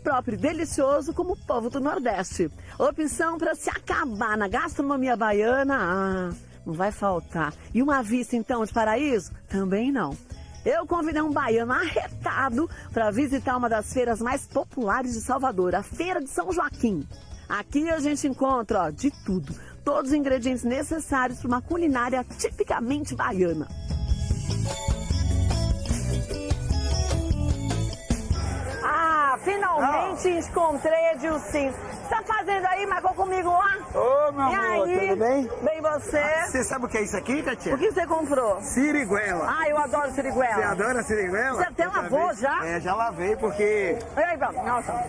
próprio e delicioso como o povo do Nordeste. Opção para se acabar na gastronomia baiana, não vai faltar. E uma vista então de paraíso? Também não. Eu convidei um baiano arretado para visitar uma das feiras mais populares de Salvador, a Feira de São Joaquim. Aqui a gente encontra de tudo, todos os ingredientes necessários para uma culinária tipicamente baiana. Finalmente encontrei Edilcinho. O que você tá fazendo aí? Marcou comigo lá? Ô, meu e amor, aí? tudo bem? Bem você? Você sabe o que é isso aqui, Katia? O que você comprou? Siriguela. Ah, eu adoro siriguela. Você adora siriguela? Você até lavou já? É, já lavei porque... E aí, vamos. Nossa.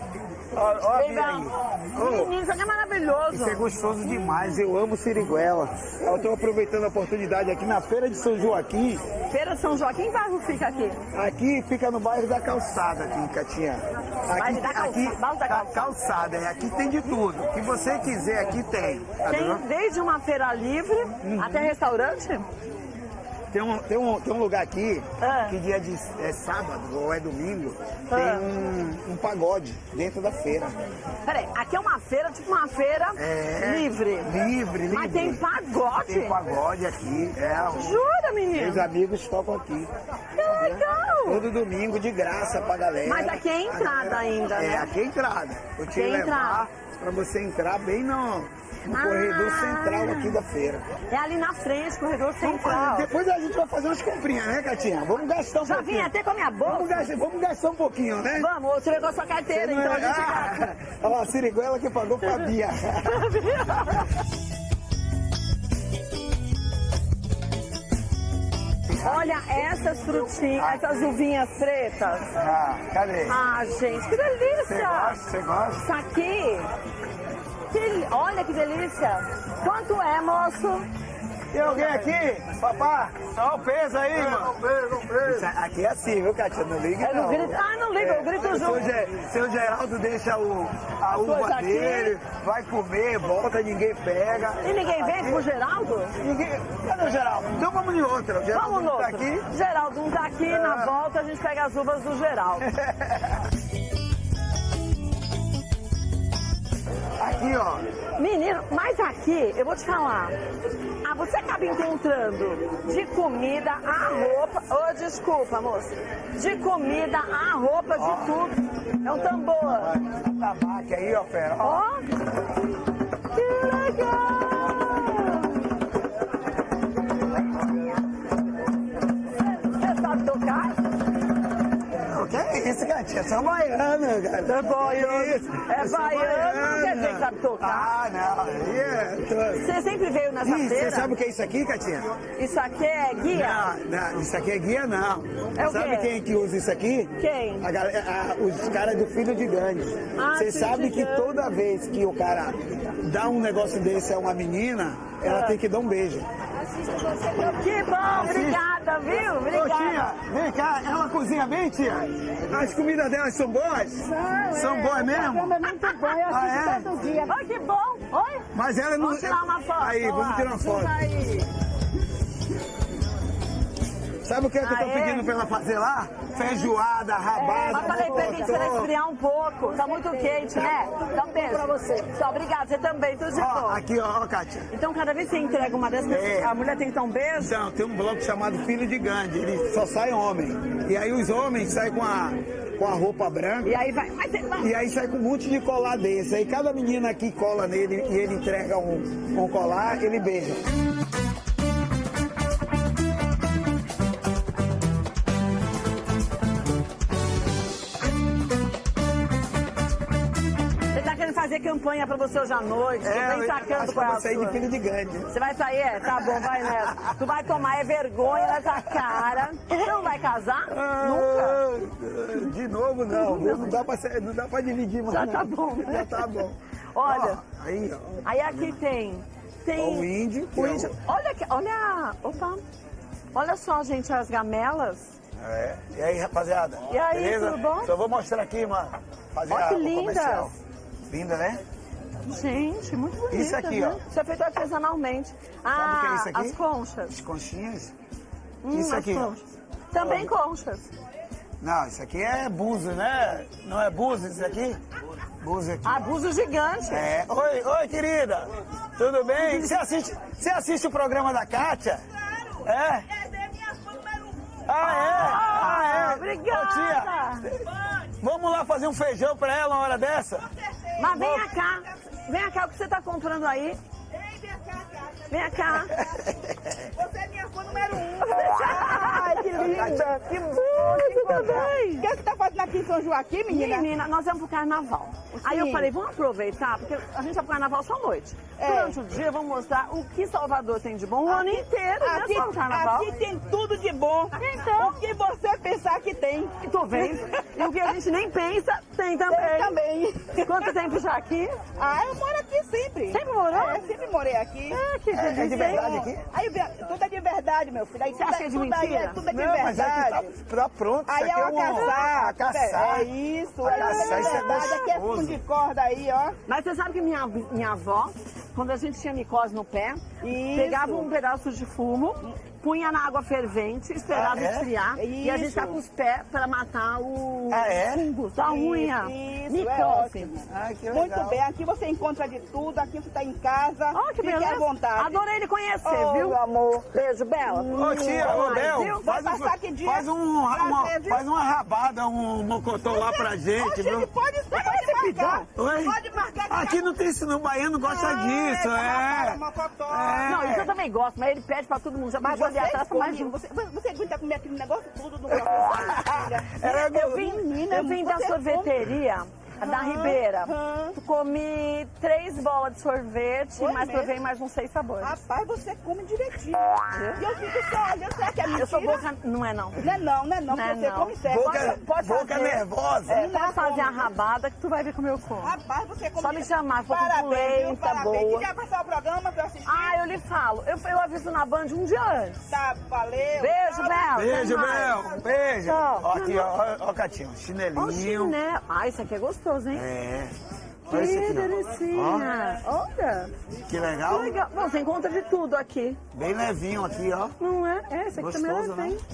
Ó, Bem, Bia aí. Ô, menino, isso aqui é maravilhoso. isso é gostoso demais, eu amo siriguela. Eu tô aproveitando a oportunidade aqui na Feira de São Joaquim. Feira de São Joaquim, que bairro fica aqui? Aqui fica no bairro da Calçada, aqui, Katinha. Bairro da Calçada, bairro da Calçada. Calçada, aqui tem de tudo. O que você quiser, aqui tem. Tá Tem vendo? desde uma feira livre até restaurante? Tem um lugar aqui, Ah. que dia de sábado ou é domingo, Ah. tem um pagode dentro da feira. Peraí, aqui é uma feira, tipo uma feira livre. Livre. Mas tem pagode? Tem pagode aqui. Jura, menino? Meus amigos tocam aqui. Que legal! Todo domingo de graça pra galera. Mas aqui é entrada ainda, né? Aqui é entrada. Vou te Aqui é levar pra você entrar bem no corredor central aqui da feira. É ali na frente, corredor central. Depois a gente vai fazer umas comprinhas, né, Katinha? Vamos gastar um Já pouquinho. vim até com a minha bolsa. Vamos gastar um pouquinho, né? Vamos, você pegou a sua carteira, então a gente gasta. Olha lá, a siriguela que pagou pra Bia. Olha essas frutinhas, essas uvinhas pretas. Cadê? Ah, gente, que delícia! Você gosta? Isso aqui, olha que delícia! Quanto é, moço? Tem alguém aqui? Papá, só o peso aí, mano. Isso aqui é assim, viu, Katia? Não liga, Eu não grito. Ah, não liga, eu grito junto. Seu Geraldo deixa a uva coisa aqui. dele, vai comer, volta, ninguém pega. E ninguém vende pro Geraldo? Cadê o Geraldo? Então vamos em outra. O Geraldo Vamos no não tá outro. aqui. Geraldo não tá aqui, na volta a gente pega as uvas do Geraldo. Aqui, ó. Menino, mas aqui, eu vou te falar. Você acaba encontrando de comida a roupa. Oh, desculpa, moça. De comida a roupa, de tudo. É um tambor. Tabaque aí, ó, fera. Ó. Que legal! Você sabe tocar? O que é isso, Katia? São baianos, cara. É baiano. É Sou baiano, não quer dizer que sabe tocar. Ah, não. Aí é... Você sempre veio nessa Ih, feira? você sabe o que é isso aqui, Katinha? Isso aqui é guia? Não, isso aqui é guia, não. É o Sabe quê? quem que usa isso aqui? Quem? Os caras do Filho de Gangue. Ah, Você Filho sabe de que Gangue. toda vez que o cara dá um negócio desse a uma menina, ela tem que dar um beijo. Que bom, obrigada, viu? Ô, Obrigada. tia, vem cá, ela cozinha bem, tia? As comidas delas são boas? São boas mesmo? É muito bom, eu Ah, assisto é? todo dia. Olha que bom. Oi? Mas ela não... Vamos tirar uma foto. Aí, vamos tirar uma foto. Aí. Sabe o que, é que eu tô Ah, é? pedindo pra ela fazer lá? Feijoada, rabada. Mas falei pra ele que você vai esfriar um pouco. Tá muito quente, né? Dá um beijo pra você. Só obrigada, você também, tudo de Ó, bom. aqui, ó, Kátia. Então, cada vez que você entrega uma dessas, a mulher tem que dar um beijo? Então, tem um bloco chamado Filho de Gandhi, ele só sai homem. E aí os homens saem com a roupa branca. E aí vai. Mas você vai. E aí sai com um monte de colar desse. Aí cada menina aqui cola nele e ele entrega um colar, ele beija. Você tá querendo fazer campanha pra você hoje à noite? Tô bem sacando com eu vou ela. sair de Filho de Gandhi. Você vai sair? É? Tá bom, vai nessa. Tu vai tomar vergonha nessa cara. Você não vai casar? Nunca? De novo, não. Não dá pra dividir mais. Já tá não. bom, né? Já tá bom. Olha, Ó, aí, ó. aí aqui tem... Ó, o índio. que O é índio. Olha aqui, olha... Opa. Olha só, gente, as gamelas. É. E aí, rapaziada? E aí, beleza? tudo bom? Só vou mostrar aqui, mano. Fazer Olha que o comercial. lindas. Linda, né? Gente, muito bonita, Isso aqui, né? ó. Isso é feito artesanalmente. Sabe o que é isso aqui? As conchas. As conchinhas. Isso as aqui, ó. conchas. Também conchas. Não, isso aqui é buzo, né? Não é buzo isso aqui? Buzo aqui. Abuso gigante. É. Oi, querida. Tudo bem? Você assiste o programa da Kátia? É? É minha fã número 1. Ah, é? Obrigada. Ô, tia, vamos lá fazer um feijão pra ela uma hora dessa? Mas venha cá. Venha cá, o que você tá comprando aí? Venha cá. Você é minha fã número 1. Ai, que linda. Que bom, tudo bem? O que você tá fazendo aqui em São Joaquim, menina? Menina, nós vamos pro carnaval. Aí eu falei, vamos aproveitar, porque a gente vai pro carnaval só à noite. Durante o dia, vamos mostrar o que Salvador tem de bom o ano inteiro, não é só no carnaval. Aqui tem tudo de bom. Então. O que você pensar que tem. E tô vendo. E o que a gente nem pensa, tem também. Tem também. Quanto tempo já aqui? Ah, eu moro aqui sempre. Sempre morou? É, sempre morei aqui. Que delícia. É de verdade aqui? Aí, tudo é de verdade, meu filho. Aí, Você acha que é de tudo aí mentira? tudo é de Não, mas verdade. aqui tá pronto. Aí isso é aqui uma caçar. a caçar. É isso. A É caçar, de isso é verdade. Aqui é gostoso. fundo de corda aí, ó. Mas você sabe que minha avó, quando a gente tinha micose no pé, Isso. pegava um pedaço de fumo, punha na água fervente, esperava Ah, é? esfriar, e a gente Isso. tá com os pés para matar o fungos da unha. Isso, Micose. é ótimo. Ai, que legal. Muito bem, aqui você encontra de tudo, aqui você tá em casa, Ó, que fique beleza. à vontade. Adorei ele conhecer, Oh, viu? meu amor. Beijo, Bela. Ô tia, ô Vai, Bel, viu? Vai passar que dia? faz uma rabada, um mocotó lá pra gente, viu? Pode marcar. Oi? Pode marcar. que Aqui não tem isso, não. O baiano gosta disso, é. Não, isso eu também gosto, mas ele pede pra todo mundo. Já Mas pediu ali você atrás pra mais escolhe, um. você aguenta comer aquele negócio tudo do meu Era Eu vim da sorveteria da Ribeira. Comi 3 bolas de sorvete, Foi mas mesmo? provei mais uns 6 sabores. Rapaz, você come direitinho. E eu fico só olhando, será que é mentira? Eu sou boca... Não é não. Não é não, Não é porque você não. come sério. Pode Boca fazer. nervosa. Pode fazer a rabada que tu vai ver como eu como. Rapaz, você come... Só me chamar, for Parabéns, viu? pulenta, Parabéns. boa. Que dia passar o programa pra eu assistir? Ah, eu lhe falo. Eu aviso na Band um dia antes. Tá, valeu. Beijo, Bela. Beijo, Até mais. Bel. Beijo. Tchau. Ó, aqui, ó, Catinho, Ó, chinelinho. chinelo. Ah, isso aqui é gostoso, hein? É. Que Olha esse aqui, ó. delicinha. Olha. Que legal. Que legal. Bom, você encontra de tudo aqui. Bem levinho aqui, ó. Não é? É, esse aqui também é Gostoso, levinho. né?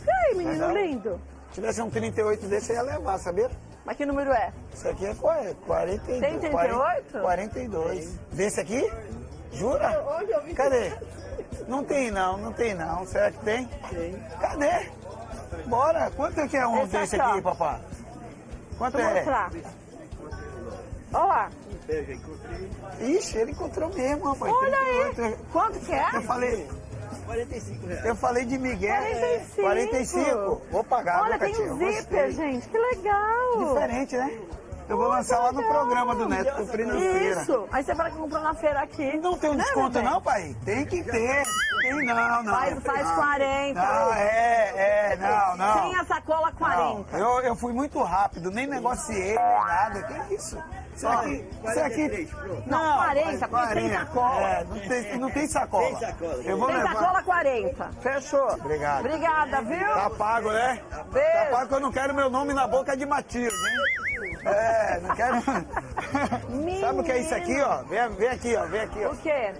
E aí, menino Legal. lindo? Se tivesse um 38 desse, eu ia levar, sabia? Mas que número é? Isso aqui é 42. Tem 38? 42. Desse aqui? Jura? Hoje eu vi Cadê? Não tem não. Será que tem? Tem. Cadê? Bora. Quanto é que é um Esse desse aqui, ó. aqui, papá? Quanto Vou é? mostrar. Olha lá. Ixi, ele encontrou mesmo, rapaz. Olha 38. aí. Quanto que é? Eu falei... Eu falei de Miguel. 45. 45. Vou pagar, Olha, viu, tem Catinho? um Gostei. zíper, gente. Que legal. Diferente, né? Eu vou lançar lá no programa do Neto, cumprindo feira. Isso. Aí você fala que comprou na feira aqui. Não tem um Né, desconto meu bem? não, pai? Tem que ter. Tem não. Faz 40. Não. Sem a sacola 40. Não, eu fui muito rápido, nem negociei, nem nada. Que isso? Isso aqui... Não, 40, porque tem sacola. É, não tem sacola. Tem sacola. Eu vou Tem levar. sacola 40. Fechou. Obrigado. Obrigada, viu? Tá pago, né? Beijo. Tá pago que eu não quero meu nome na boca de Matilde, hein? É, não quero... Sabe o que é isso aqui, ó? Vem aqui, ó. O quê?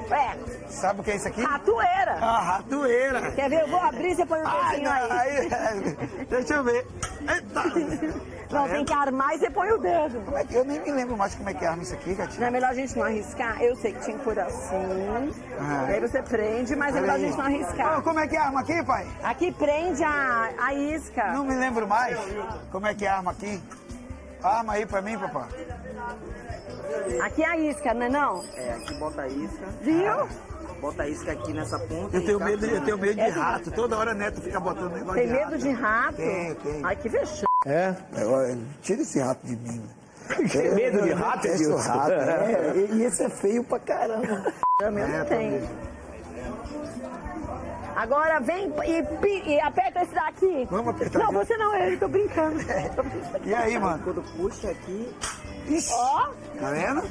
É, Sabe o que é isso aqui? ratoeira. Ah, ratoeira. Quer ver? Eu vou abrir e você põe o Ai, dedinho não, aí. deixa eu ver. Eita. Não, tem que armar e você põe o dedo. Como é que- Eu nem me lembro mais como é que arma isso aqui, gatinho. Não é melhor a gente não arriscar? Eu sei que tinha que pôr assim. Ah. Aí você prende, mas é melhor a gente não arriscar. Ô, como é que arma aqui, pai? Aqui prende a isca. Não me lembro mais. Como é que arma aqui? Arma aí pra mim, papai. Aqui é a isca, não é não? É, aqui bota a isca. Viu? Bota a isca aqui nessa ponta. Eu tenho e medo de rato. Toda hora Neto fica botando negócio Tem de medo rato. de rato? Tem. Ai, que vexame. Tira esse rato de mim. Tem medo de rato, Esse Edilson? rato, e esse é feio pra caramba. Eu mesmo tenho. Agora vem e aperta esse daqui. Vamos apertar Não, aqui. você não, eu tô brincando. E aí, mano? Quando puxa aqui, Ixi, Ó, tá vendo?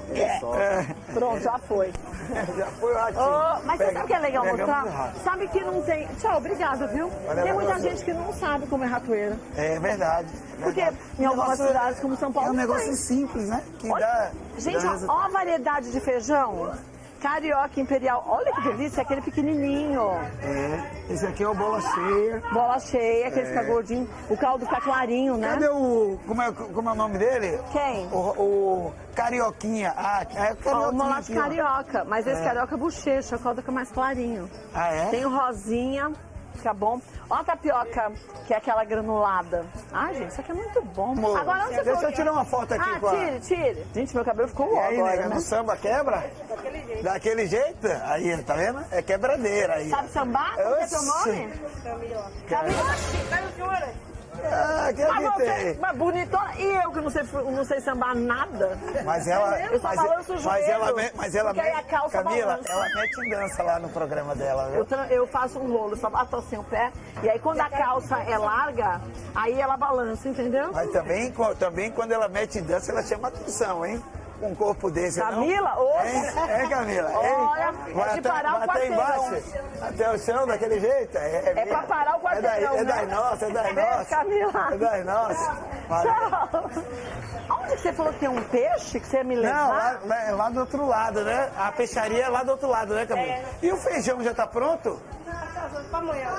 pronto, já foi. Já foi o ratinho. Ó, mas você sabe o que é legal Pegamos o mostrar? rato. Sabe que não tem... Tchau, obrigada, viu? Tem muita gente que não sabe como é ratoeira. É verdade. Porque verdade. em algumas Negócio- cidades como São Paulo É um não negócio tem. simples, né? Que Olha, dá... gente, dá ó, resultado. ó a variedade de feijão. Carioca Imperial. Olha que delícia, aquele pequenininho. É, esse aqui é o bola cheia. Bola cheia, aquele fica gordinho. O caldo fica clarinho, né? Cadê o... Como é o nome dele? Quem? O Carioquinha. Ah, é o Carioquinha. Ó, o molato aqui, ó. carioca, mas esse carioca é bochecha, o caldo fica mais clarinho. Ah, é? Tem o rosinha, fica bom. Ó a tapioca, que é aquela granulada. Ai, gente, isso aqui é muito bom. Amor, Agora, onde você deixa falou eu tirar uma foto aqui Ah, com a... tire. Gente, meu cabelo ficou E aí, agora, nega, né? no samba quebra? Daquele jeito? Aí, tá vendo? É quebradeira aí. Sabe sambar? Como é teu nome? Camila. Ah, que Mas você, tem. mas bonitona. E eu que não sei sambar nada. Mas ela... Eu só balanço o joelho. Mas ela Porque aí a calça Camila, balança. ela mete em dança lá no programa dela, viu? Eu faço um rolo, só bato assim o pé. E aí quando a calça é larga, aí ela balança, entendeu? Mas também quando ela mete em dança, ela chama atenção, hein? Com um corpo desse, Camila, não? hoje. É, Camila? Olha, Vai é de parar o até quarteirão. embaixo, até o chão, daquele jeito? É pra parar o quarteirão, É né? das nossas, é das Beijo, nossas. Camila. É das nossas. Valeu. Tchau. Onde que você falou que tem um peixe que você ia me Não, levar? lá do outro lado, né? A peixaria é lá do outro lado, né, Camila? E o feijão já tá pronto? Pra amanhã.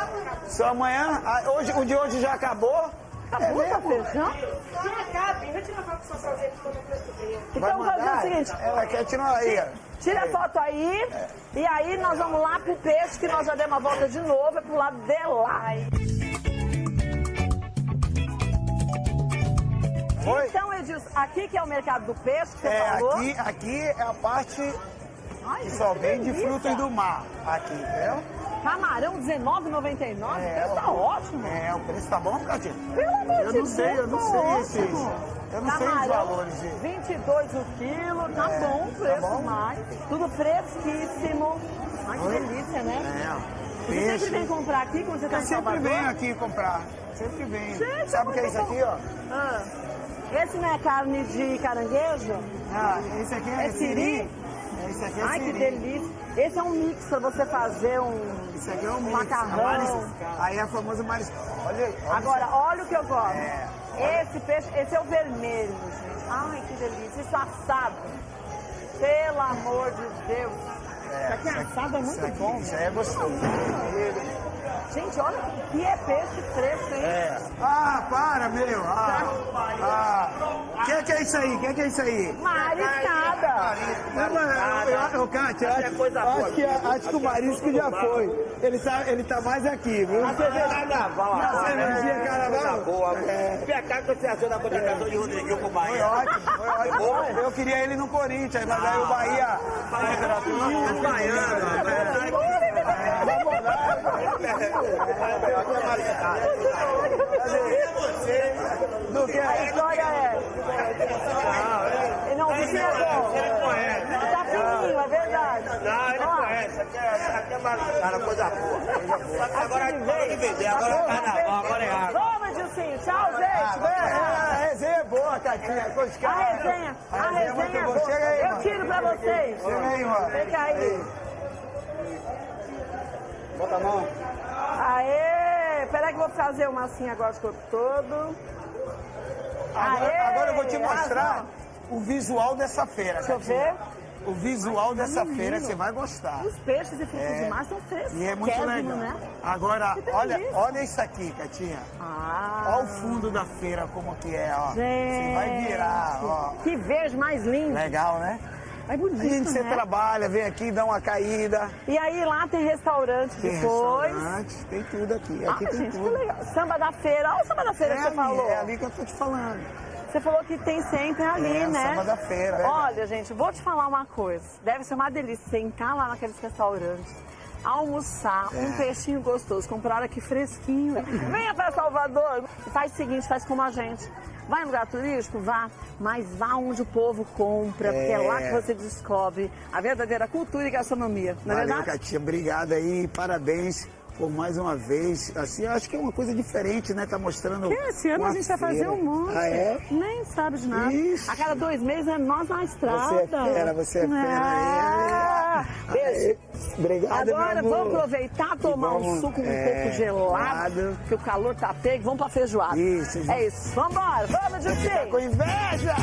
Só amanhã? Ah, o de hoje já acabou? Acabou essa feijão? Tira a capa, vai tirar a foto com sua sozinha que eu preço bem. Vai Então vamos fazer o mandar? seguinte. Ela quer tirar aí, ó. Tira a foto aí, e aí nós vamos lá pro peixe, que nós já demos a volta de novo, é pro lado de lá. Oi? Então, Edilson, aqui que é o mercado do peixe, que você falou. Aqui é a parte Ai, que só vende delícia. frutos do mar. Aqui, entendeu? Camarão R$19,99, É, o preço tá ótimo. É, o preço tá bom, Catinha? Pelo amor Eu de não sei, Deus, eu não tá sei esses. ótimo. Eu não sei os Camarão, valores de. 22 o quilo, tá É, bom o preço tá bom. mais. Tudo fresquíssimo. Ai, que Oi? delícia, né? É, Você sempre vem peixe. comprar aqui quando você tá Eu em sempre Salvador? venho aqui comprar. Sempre venho. Gente, Sabe o que é muito isso bom. aqui, ó? Ah, esse não é carne de caranguejo? Ah, esse aqui é, É siri? Esse aqui é Ai, que siri. delícia. Esse é um mix pra você fazer Isso aqui é um mix. macarrão. Aí é a famosa mariscada. Olha, Agora, olha o que eu gosto. É. Esse peixe, esse é o vermelho, gente. Ai, que delícia. Isso assado. Pelo amor de Deus. Isso aqui assado é muito bom. Isso aí é gostoso. Gente, olha que é peixe fresco, hein? É. Ah, para, meu. O que é isso aí? O que é isso aí? Mariscada. Kátia, acho que o marisco já foi. Ele tá mais aqui, viu? Carnaval, Na cervejinha carnaval? boa. E a cara que você achou da contratação de Rodriguinho com o Foi Bahia? ótimo, foi ótimo. Eu queria ele no Corinthians, mas aí o Bahia... Do que? A história é... Não, o bichinho é bom. Tá fininho, é verdade. Não, ele Ó, conhece. Aqui é mariscada, coisa boa. Agora é hora de vender, agora é carnaval, agora é água. vamos, Edilcinho. Tchau, gente. Beijo. A resenha é boa, Catinha. Com os A caras. resenha, A a resenha é muito resenha. boa. Chega aí, Eu mano. tiro pra vocês. Chega aí, mano. Fica aí. Bota a mão. Aê! Peraí que eu vou fazer uma assim agora de corpo todo. Agora eu vou te mostrar arrasou. o visual dessa feira, Deixa eu Catinha. ver. O visual dessa feira você vai gostar. Os peixes e frutos do mar são frescos. E é muito legal. né? Agora, Que olha, delícia. olha isso aqui, Catinha. Ah, Olha o fundo da feira como que é, ó. gente. Você vai virar, ó. Que verde mais lindo. Legal, né? É bonito, A gente, você né? trabalha, vem aqui, dá uma caída. E aí lá tem restaurante Tem depois. restaurante, tem tudo aqui. Ah, Aqui tem gente, que tudo. legal. Samba da feira. Olha o samba da feira que você falou. É ali que eu tô te falando. Você falou que tem sempre ali, É, o né? samba da feira, né? Olha, gente, vou te falar uma coisa. Deve ser uma delícia sentar lá naqueles restaurantes, almoçar, um peixinho gostoso, comprar aqui fresquinho. Venha para Salvador. Faz o seguinte, faz como a gente. Vai no lugar turístico? Vá, mas vá onde o povo compra, porque é lá que você descobre a verdadeira cultura e gastronomia, não é Valeu, verdade? Catinha. Obrigado aí, parabéns por mais uma vez. Assim, eu acho que é uma coisa diferente, né? Tá mostrando. Esse ano uma a gente vai fazer feira. um monte. Ah, é? Nem sabe de nada. Ixi. A cada 2 meses é nós na estrada. Você é fera. Ah, beijo. Obrigado, Agora meu amor. vamos aproveitar, tomar um vamos, suco um pouco gelado, que o calor tá pego. Vamos pra feijoada. Isso, É isso. Vambora, vamos, Tá Jussi. com inveja?